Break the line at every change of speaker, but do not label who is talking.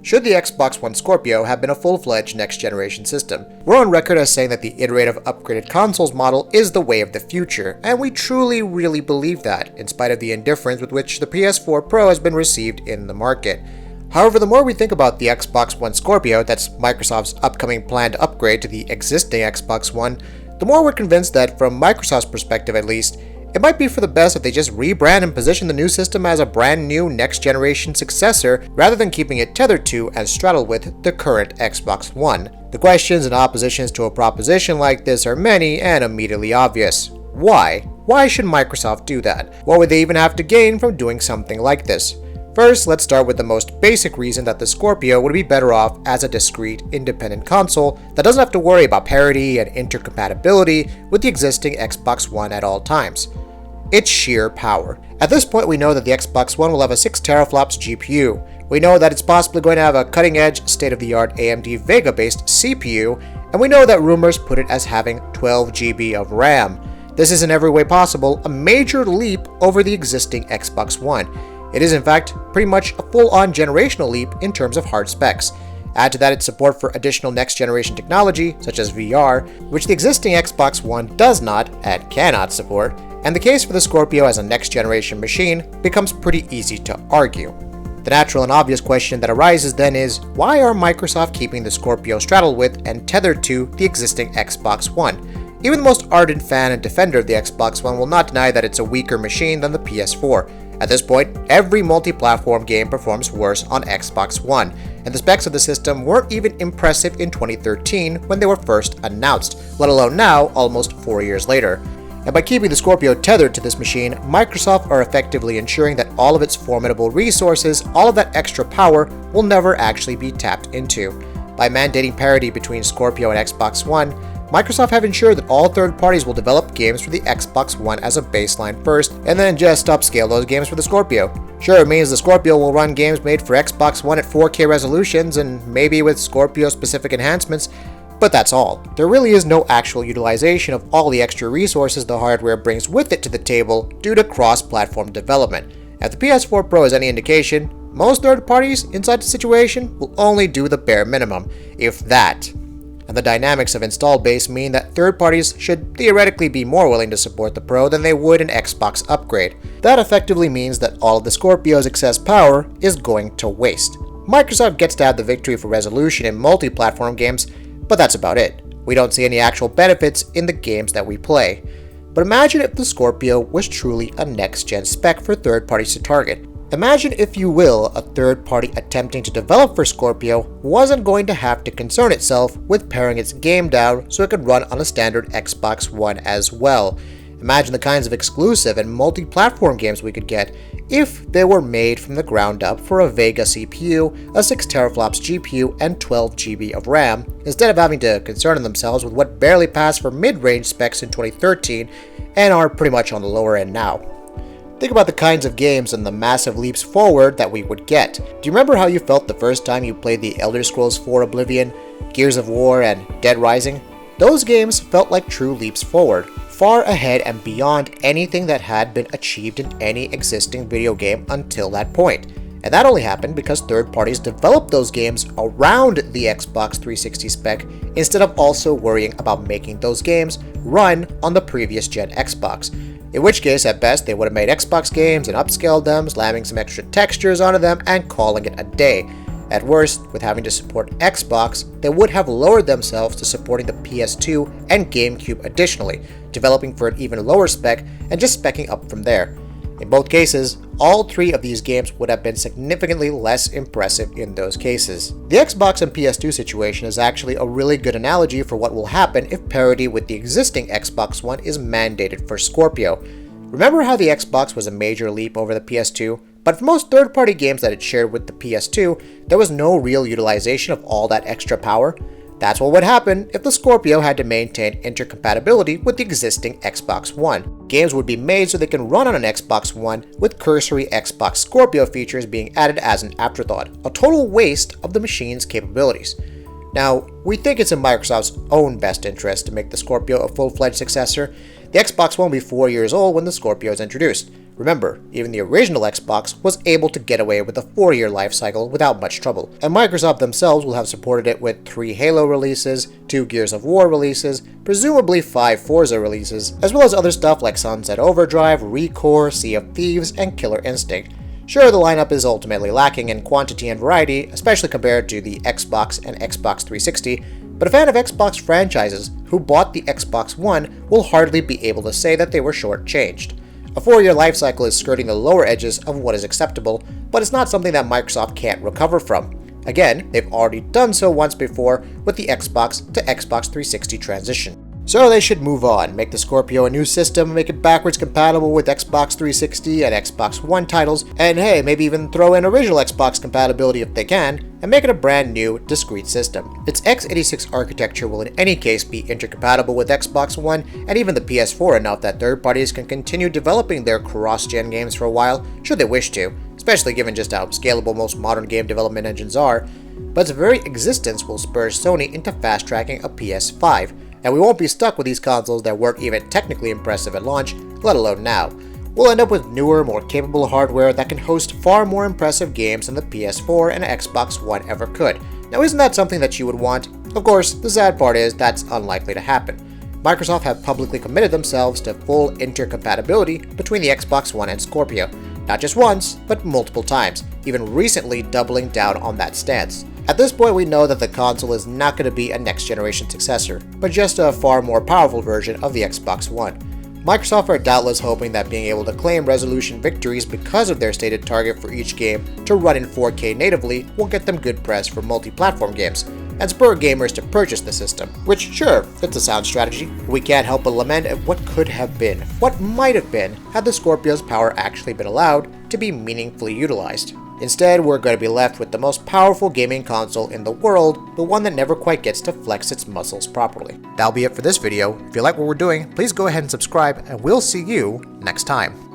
should the Xbox One Scorpio have been a full-fledged next-generation system. We're on record as saying that the iterative upgraded consoles model is the way of the future, and we truly really believe that, in spite of the indifference with which the PS4 Pro has been received in the market. However, the more we think about the Xbox One Scorpio, that's Microsoft's upcoming planned upgrade to the existing Xbox One, the more we're convinced that, from Microsoft's perspective at least, it might be for the best if they just rebrand and position the new system as a brand new next-generation successor rather than keeping it tethered to and straddled with the current Xbox One. The questions and oppositions to a proposition like this are many and immediately obvious. Why? Why should Microsoft do that? What would they even have to gain from doing something like this? First, let's start with the most basic reason that the Scorpio would be better off as a discrete, independent console that doesn't have to worry about parity and intercompatibility with the existing Xbox One at all times. Its sheer power. At this point, we know that the Xbox One will have a 6 teraflops GPU. We know that it's possibly going to have a cutting-edge, state-of-the-art AMD Vega-based CPU, and we know that rumors put it as having 12 GB of RAM. This is in every way possible a major leap over the existing Xbox One. It is in fact pretty much a full-on generational leap in terms of hard specs. Add to that its support for additional next-generation technology, such as VR, which the existing Xbox One does not and cannot support, and the case for the Scorpio as a next-generation machine becomes pretty easy to argue. The natural and obvious question that arises then is, why are Microsoft keeping the Scorpio straddled with and tethered to the existing Xbox One? Even the most ardent fan and defender of the Xbox One will not deny that it's a weaker machine than the PS4. At this point, every multi-platform game performs worse on Xbox One, and the specs of the system weren't even impressive in 2013 when they were first announced, let alone now, almost 4 years later. And by keeping the Scorpio tethered to this machine, Microsoft are effectively ensuring that all of its formidable resources, all of that extra power, will never actually be tapped into. By mandating parity between Scorpio and Xbox One, Microsoft have ensured that all third parties will develop games for the Xbox One as a baseline first, and then just upscale those games for the Scorpio. Sure, it means the Scorpio will run games made for Xbox One at 4K resolutions and maybe with Scorpio-specific enhancements, but that's all. There really is no actual utilization of all the extra resources the hardware brings with it to the table due to cross-platform development. If the PS4 Pro is any indication, most third parties inside the situation will only do the bare minimum, if that. And the dynamics of install base mean that third parties should theoretically be more willing to support the Pro than they would an Xbox upgrade. That effectively means that all of the Scorpio's excess power is going to waste. Microsoft gets to have the victory for resolution in multi-platform games, but that's about it. We don't see any actual benefits in the games that we play. But imagine if the Scorpio was truly a next-gen spec for third parties to target. Imagine, if you will, a third party attempting to develop for Scorpio wasn't going to have to concern itself with paring its game down so it could run on a standard Xbox One as well. Imagine the kinds of exclusive and multi-platform games we could get if they were made from the ground up for a Vega CPU, a 6 teraflops GPU, and 12 GB of RAM, instead of having to concern themselves with what barely passed for mid-range specs in 2013 and are pretty much on the lower end now. Think about the kinds of games and the massive leaps forward that we would get. Do you remember how you felt the first time you played the Elder Scrolls 4 Oblivion, Gears of War, and Dead Rising? Those games felt like true leaps forward, far ahead and beyond anything that had been achieved in any existing video game until that point. And that only happened because third parties developed those games around the Xbox 360 spec instead of also worrying about making those games run on the previous gen Xbox. In which case, at best, they would have made Xbox games and upscaled them, slamming some extra textures onto them and calling it a day. At worst, with having to support Xbox, they would have lowered themselves to supporting the PS2 and GameCube additionally, developing for an even lower spec and just speccing up from there. In both cases, all three of these games would have been significantly less impressive in those cases. The Xbox and PS2 situation is actually a really good analogy for what will happen if parity with the existing Xbox One is mandated for Scorpio. Remember how the Xbox was a major leap over the PS2? But for most third-party games that it shared with the PS2, there was no real utilization of all that extra power. That's what would happen if the Scorpio had to maintain intercompatibility with the existing Xbox One. Games would be made so they can run on an Xbox One with cursory Xbox Scorpio features being added as an afterthought, a total waste of the machine's capabilities. Now, we think it's in Microsoft's own best interest to make the Scorpio a full-fledged successor. The Xbox One will be 4 years old when the Scorpio is introduced. Remember, even the original Xbox was able to get away with a 4-year life cycle without much trouble, and Microsoft themselves will have supported it with 3 Halo releases, 2 Gears of War releases, presumably 5 Forza releases, as well as other stuff like Sunset Overdrive, ReCore, Sea of Thieves, and Killer Instinct. Sure, the lineup is ultimately lacking in quantity and variety, especially compared to the Xbox and Xbox 360, but a fan of Xbox franchises who bought the Xbox One will hardly be able to say that they were shortchanged. A 4-year life cycle is skirting the lower edges of what is acceptable, but it's not something that Microsoft can't recover from. Again, they've already done so once before with the Xbox to Xbox 360 transition. So they should move on, make the Scorpio a new system, make it backwards compatible with Xbox 360 and Xbox One titles, and hey, maybe even throw in original Xbox compatibility if they can, and make it a brand new, discrete system. Its x86 architecture will in any case be intercompatible with Xbox One and even the PS4 enough that third parties can continue developing their cross-gen games for a while, should they wish to, especially given just how scalable most modern game development engines are, but its very existence will spur Sony into fast-tracking a PS5, and we won't be stuck with these consoles that weren't even technically impressive at launch, let alone now. We'll end up with newer, more capable hardware that can host far more impressive games than the PS4 and Xbox One ever could. Now, isn't that something that you would want? Of course, the sad part is that's unlikely to happen. Microsoft have publicly committed themselves to full intercompatibility between the Xbox One and Scorpio. Not just once, but multiple times, even recently doubling down on that stance. At this point, we know that the console is not going to be a next-generation successor, but just a far more powerful version of the Xbox One. Microsoft are doubtless hoping that being able to claim resolution victories because of their stated target for each game to run in 4K natively will get them good press for multi-platform games, and spur gamers to purchase the system, which, sure, it's a sound strategy, but we can't help but lament at what could have been, what might have been, had the Scorpio's power actually been allowed to be meaningfully utilized. Instead, we're going to be left with the most powerful gaming console in the world, but one that never quite gets to flex its muscles properly. That'll be it for this video. If you like what we're doing, please go ahead and subscribe, and we'll see you next time.